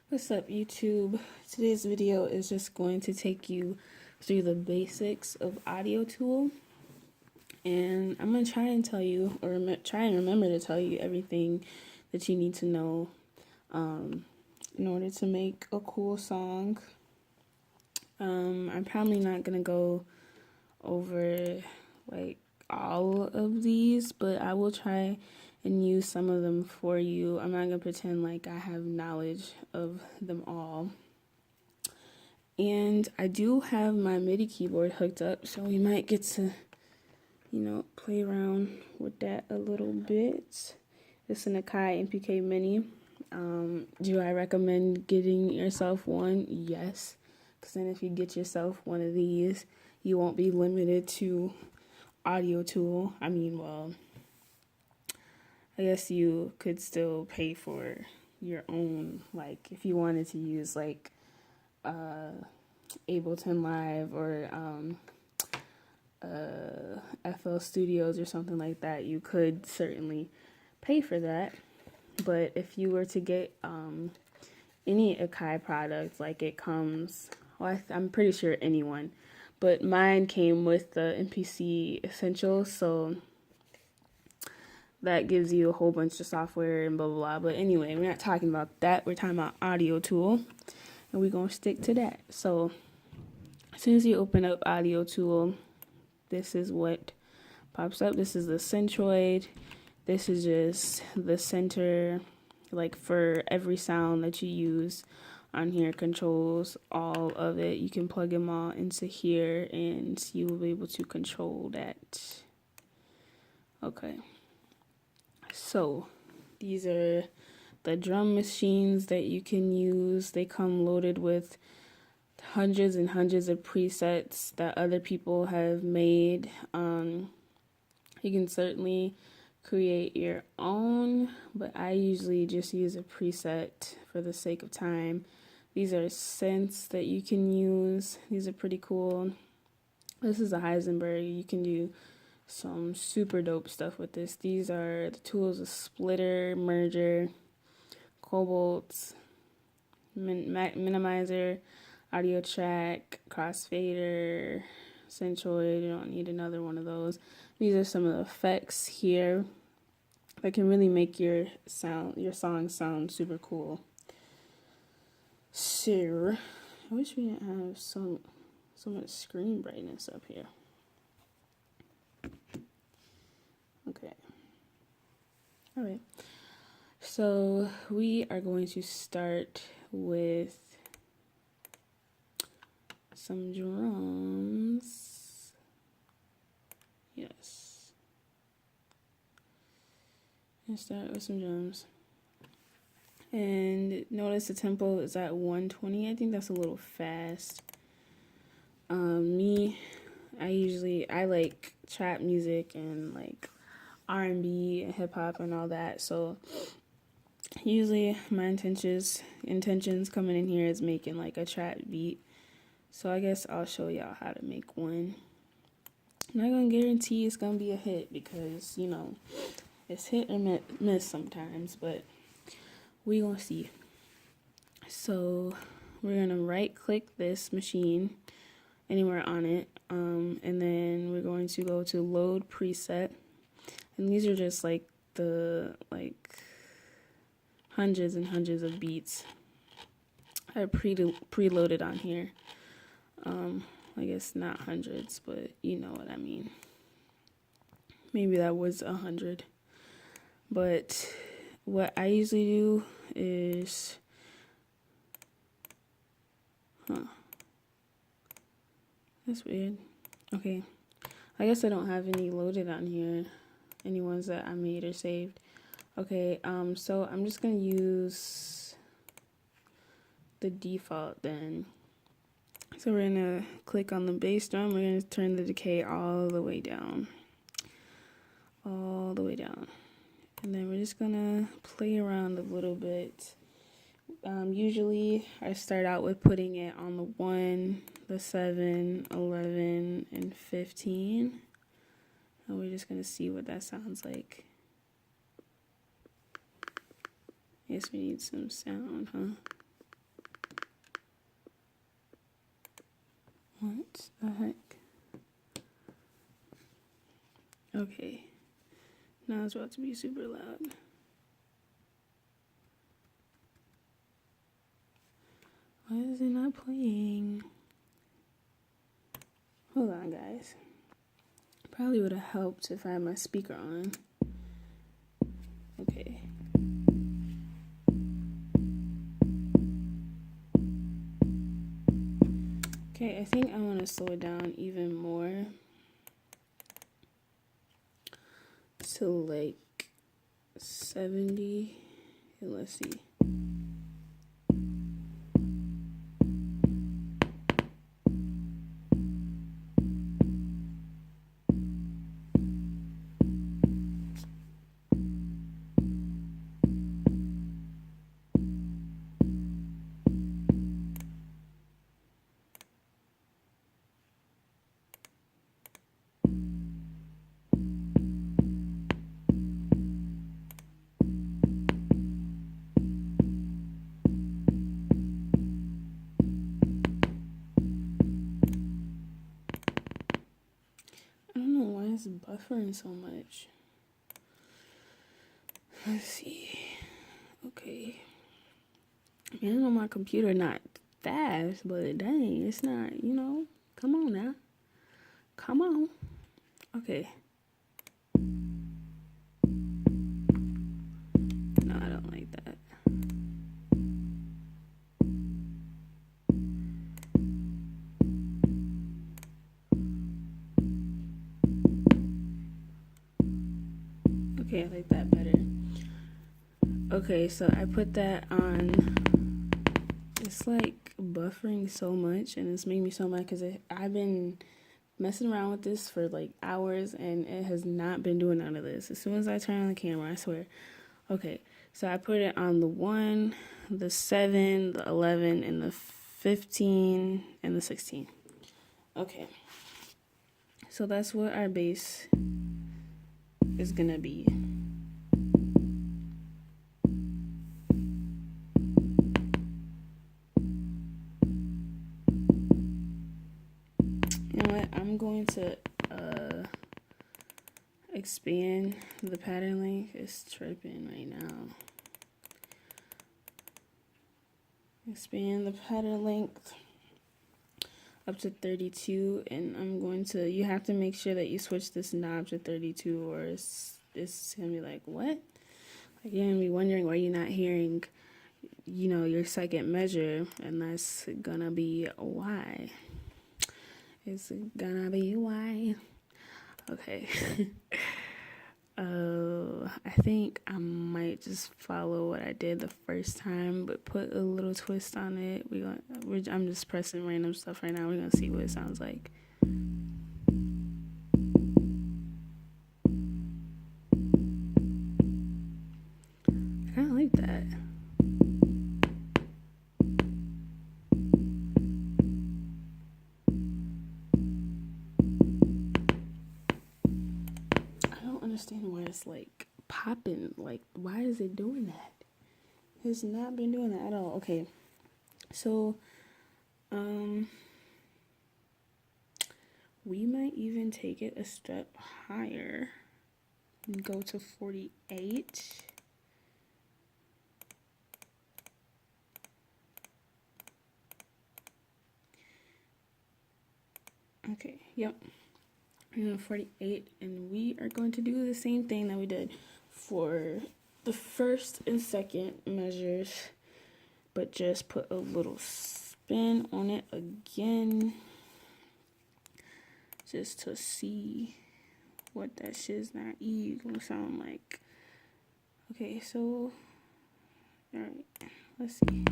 What's up, YouTube? Today's video is just going to take you through the basics of Audiotool, and I'm going to try and tell you, or try and remember to tell you everything that you need to know in order to make a cool song. I'm probably not going to go over like all of these, but I will try and use some of them for you. I'm not going to pretend like I have knowledge of them all. And I do have my MIDI keyboard hooked up, so we might get to, play around with that a little bit. It's an Akai MPK Mini. Do I recommend getting yourself one? Yes. Because then if you get yourself one of these, you won't be limited to Audiotool. I guess you could still pay for your own, like, if you wanted to use, like, Ableton Live or FL Studios or something like that, you could certainly pay for that. But if you were to get any Akai product, like it comes, well, I'm pretty sure anyone, but mine came with the MPC Essentials, so that gives you a whole bunch of software and blah, blah, blah. But anyway, we're not talking about that. We're talking about Audiotool, and we're going to stick to that. So as soon as you open up Audiotool, this is what pops up. This is the centroid. This is just the center, like for every sound that you use on here, controls all of it. You can plug them all into here and you will be able to control that. Okay. So these are the drum machines that you can use. They come loaded with hundreds and hundreds of presets that other people have made. You can certainly create your own, but I usually just use a preset for the sake of time. These are synths that you can use. These are pretty cool. This is a Heisenberg. You can do some super dope stuff with this. These are the tools: a splitter, merger, cobalt, minimizer, audio track, crossfader, centroid. You don't need another one of those. These are some of the effects here that can really make your song sound super cool. So I wish we didn't have so much screen brightness up here. Okay. All right. So we are going to start with some drums. Yes. Let's start with some drums. And notice the tempo is at 120. I think that's a little fast. I like trap music and like R&B and hip hop and all that. So usually my intentions coming in here is making like a trap beat. So I guess I'll show y'all how to make one. I'm not gonna guarantee it's gonna be a hit because, it's hit or miss sometimes, but we gonna see. So we're gonna right click this machine anywhere on it, and then we're going to go to load preset, and these are just like the hundreds and hundreds of beats I preloaded on here. I guess not hundreds, but you know what I mean. Maybe that was 100. But what I usually do is, that's weird. Okay, I guess I don't have any loaded on here, any ones that I made or saved. Okay, so I'm just gonna use the default then. So we're gonna click on the bass drum. We're gonna turn the decay all the way down. All the way down. And then we're just gonna play around a little bit. Usually I start out with putting it on the 1, the 7, 11, and 15. And we're just gonna see what that sounds like. I guess we need some sound, huh? What the heck? Okay. Now it's about to be super loud. Why is it not playing? Hold on, guys. Probably would have helped if I had my speaker on. Okay. Okay, I think I want to slow it down even more to like 70. Let's see. I don't know why it's buffering so much. Let's see. Okay. I mean, I know my computer not fast, but dang, it's not, Come on now. Come on. Okay. No, I don't like that. Okay, I like that better. Okay, so I put that on. It's like buffering so much, and it's making me so mad because I've been messing around with this for like hours, and it has not been doing none of this. As soon as I turn on the camera, I swear. Okay, so I put it on the 1, the 7, the 11, and the 15, and the 16. Okay, so that's what our bass is gonna be. You know what? I'm going to expand the pattern length. It's tripping right now. Expand the pattern length up to 32, and I'm going to, you have to make sure that you switch this knob to 32, or it's gonna be like, what? Like, you're gonna be wondering why you're not hearing, your second measure, and that's gonna be why. It's gonna be why. Okay. I think I might just follow what I did the first time, but put a little twist on it. I'm just pressing random stuff right now. We're gonna see what it sounds like. I kind of like that. I don't understand why it's like popping. Like, why is it doing that? It's not been doing that at all. Okay, so we might even take it a step higher and go to 48. Okay, yep. We're on 48, and we are going to do the same thing that we did for the first and second measures, but just put a little spin on it again, just to see what that shit's not gonna sound like. Okay, so, alright, let's see.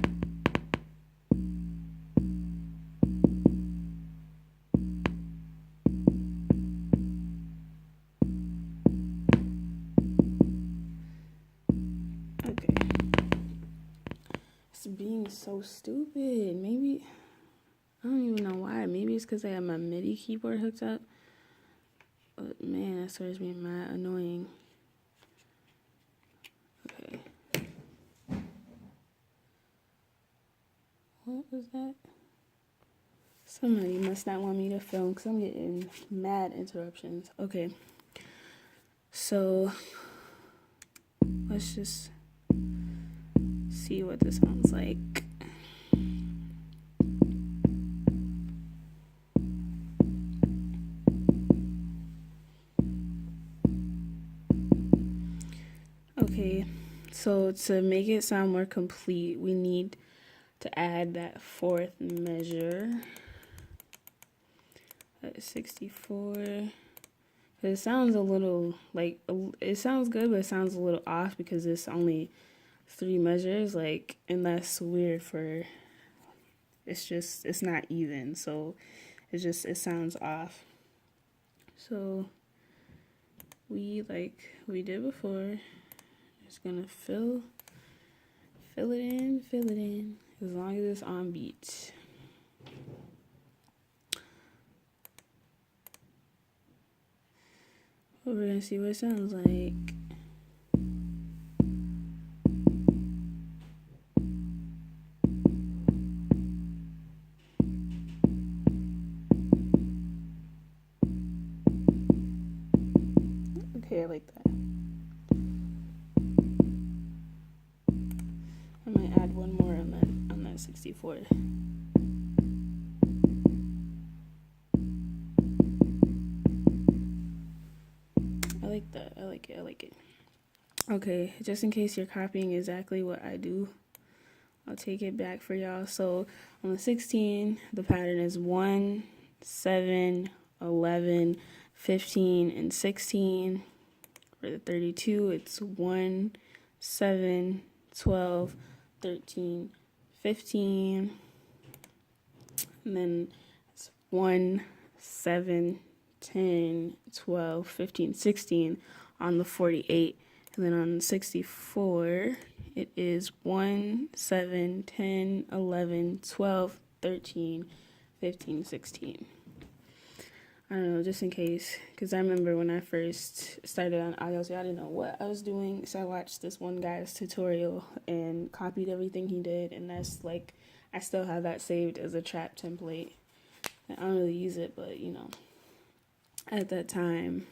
Being so stupid. Maybe I don't even know why. Maybe it's because I have my MIDI keyboard hooked up. But man, that starts being mad annoying. Okay. What was that? Somebody must not want me to film because I'm getting mad interruptions. Okay. So let's just see what this sounds like. Okay, so to make it sound more complete, we need to add that fourth measure. That's 64. It sounds a little like, it sounds good, but it sounds a little off because it's only 3 measures, like, and that's weird for, it's not even, so it sounds off. So like we did before, just gonna fill it in, as long as it's on beat. We're gonna see what it sounds like. Okay, I like that. I might add one more on that 64. I like that. I like it. Okay, just in case you're copying exactly what I do, I'll take it back for y'all. So on the 16, the pattern is 1, 7, 11, 15, and 16. For the 32, it's 1, 7, 12, 13, 15. And then it's 1, 7, 10, 12, 15, 16 on the 48. And then on 64, it is 1, 7, 10, 11, 12, 13, 15, 16. I don't know, just in case, because I remember when I first started on Audiotool, I didn't know what I was doing, so I watched this one guy's tutorial and copied everything he did, and that's like, I still have that saved as a trap template. I don't really use it, but you know, at that time,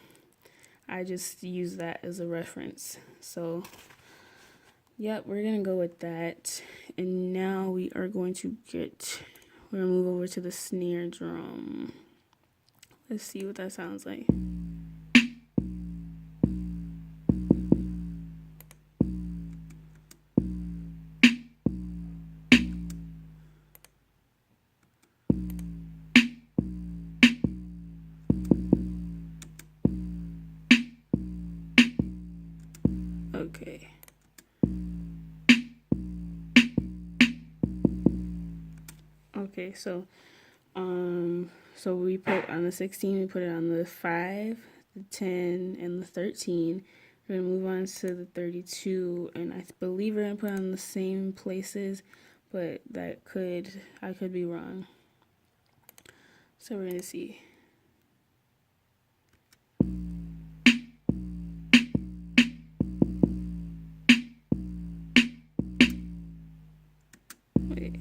I just used that as a reference. So, yep, we're gonna go with that, and now we're gonna move over to the snare drum. Let's see what that sounds like. Okay. Okay, so we put on the 16, we put it on the 5, the 10, and the 13. We're gonna move on to the 32, and I believe we're gonna put on the same places, but I could be wrong. So we're gonna see. Wait.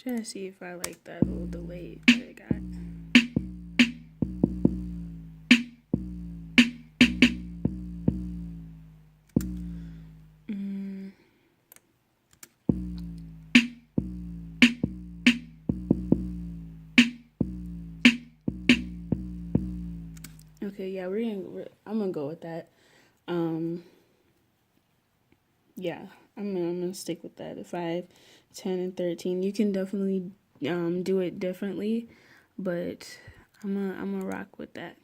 Trying to see if I like that little delay that I got. Okay, yeah, I'm gonna go with that. Yeah, I'm gonna stick with that. The 5, 10, and 13. You can definitely do it differently, but I'm gonna rock with that.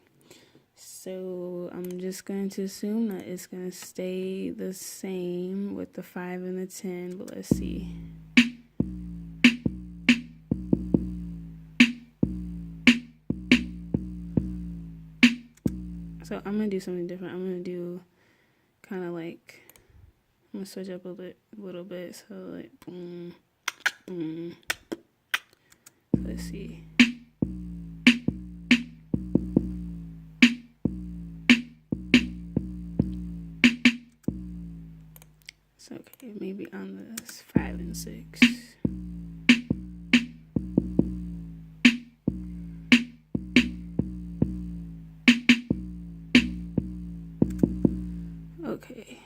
So I'm just going to assume that it's gonna stay the same with the 5 and the 10, but let's see. So I'm gonna do something different. I'm gonna do kind of like, I'm gonna switch up a little bit. So like, let's see. So, okay, maybe on this 5 and 6. Okay.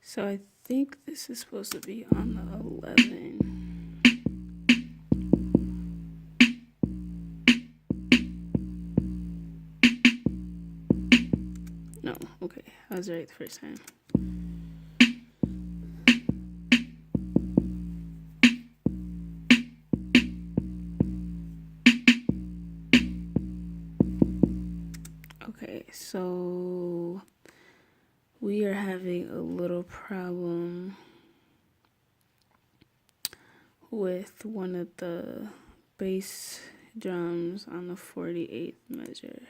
So I think this is supposed to be on the 11. No, okay. I was right the first time. Okay, so we are having a little problem with one of the bass drums on the 48th measure.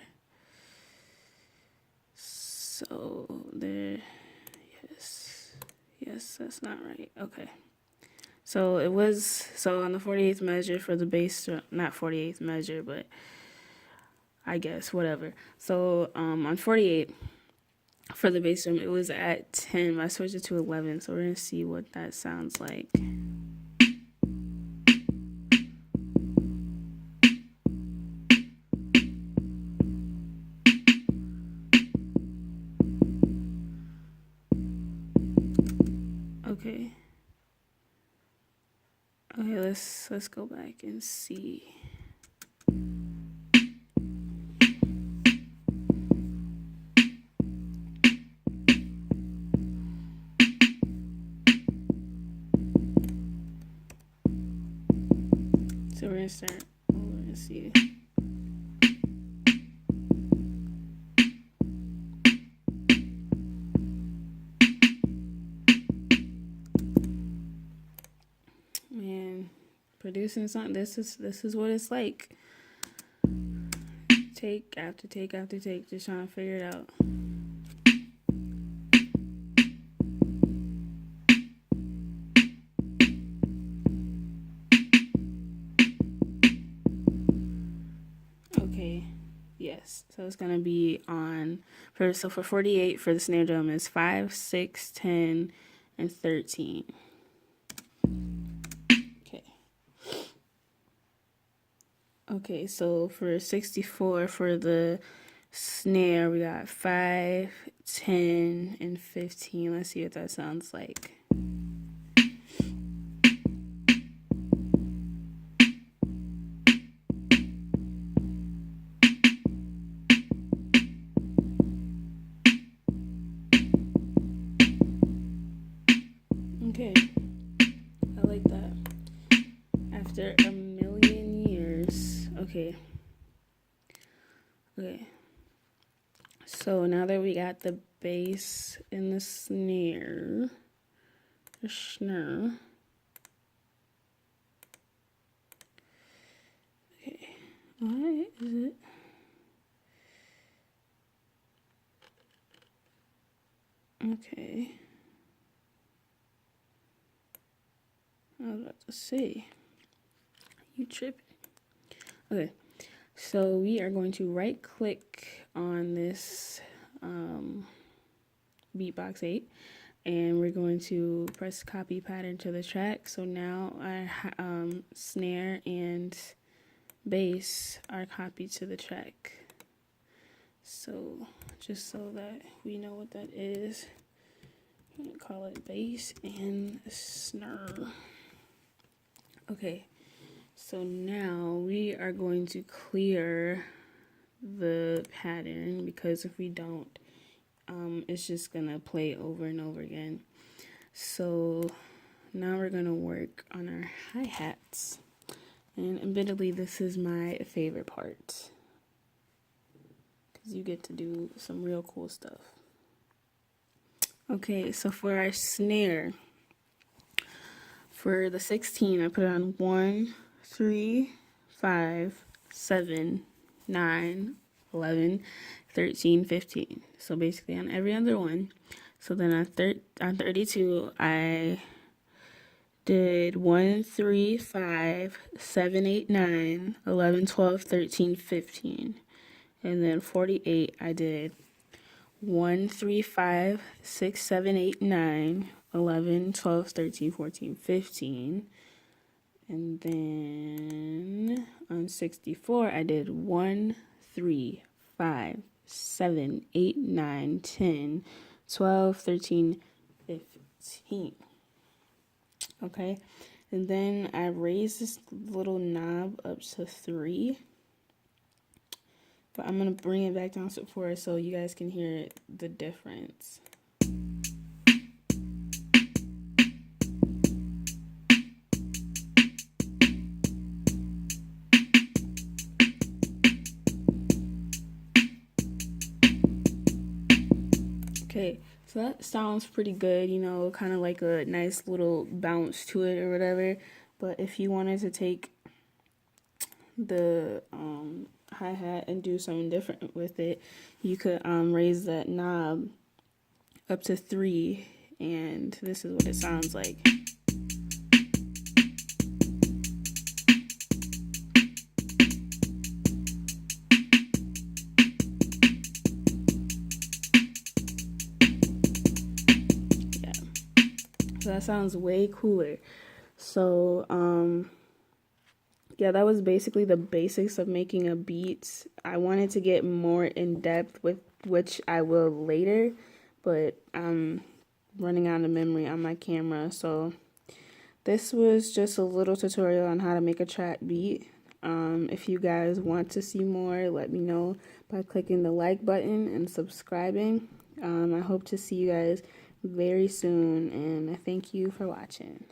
So there, yes, that's not right. Okay. So it was, so on the 48th measure for the bass drum, not 48th measure, but I guess, whatever. So on 48, for the bass drum, it was at 10. I switched it to 11, so we're going to see what that sounds like. Okay. Okay, let's go back and see. So we're gonna start over and see. Man, producing something, this is what it's like. Take after take after take, just trying to figure it out. Okay, yes. So it's gonna be on for 48 for the snare drum is 5, 6, 10, and 13. Okay, so for 64 for the snare, we got 5, 10, and 15. Let's see what that sounds like. Okay, I like that. After a million years. Okay. So now that we got the bass and the snare, Okay, why is it? Okay. I was about to say, you tripping. Okay, so we are going to right click on this Beatbox 8 and we're going to press copy pattern to the track. So now our snare and bass are copied to the track. So just so that we know what that is, I'm going to call it bass and snare. Okay, so now we are going to clear the pattern because if we don't, it's just gonna play over and over again. So now we're gonna work on our hi-hats, and admittedly this is my favorite part because you get to do some real cool stuff. Okay, so for our snare, for the 16, I put it on 1, 3, 5, 7, 9, 11, 13, 15. So basically on every other one. So then on 32, I did 1, 3, 5, 7, 8, 9, 11, 12, 13, 15. And then 48, I did 1, 3, 5, 6, 7, 8, 9, 11, 12, 13, 14, 15. And then on 64, I did 1, 3, 5, 7, 8, 9, 10, 12, 13, 15. Okay, and then I raised this little knob up to 3. But I'm going to bring it back down to 4 so you guys can hear the difference. Okay, so that sounds pretty good, you know, kind of like a nice little bounce to it or whatever. But if you wanted to take the hi-hat and do something different with it, you could raise that knob up to 3, and this is what it sounds like. Yeah, so that sounds way cooler. So yeah, that was basically the basics of making a beat. I wanted to get more in depth, with which I will later, but I'm running out of memory on my camera. So this was just a little tutorial on how to make a trap beat. If you guys want to see more, let me know by clicking the like button and subscribing. I hope to see you guys very soon, and I thank you for watching.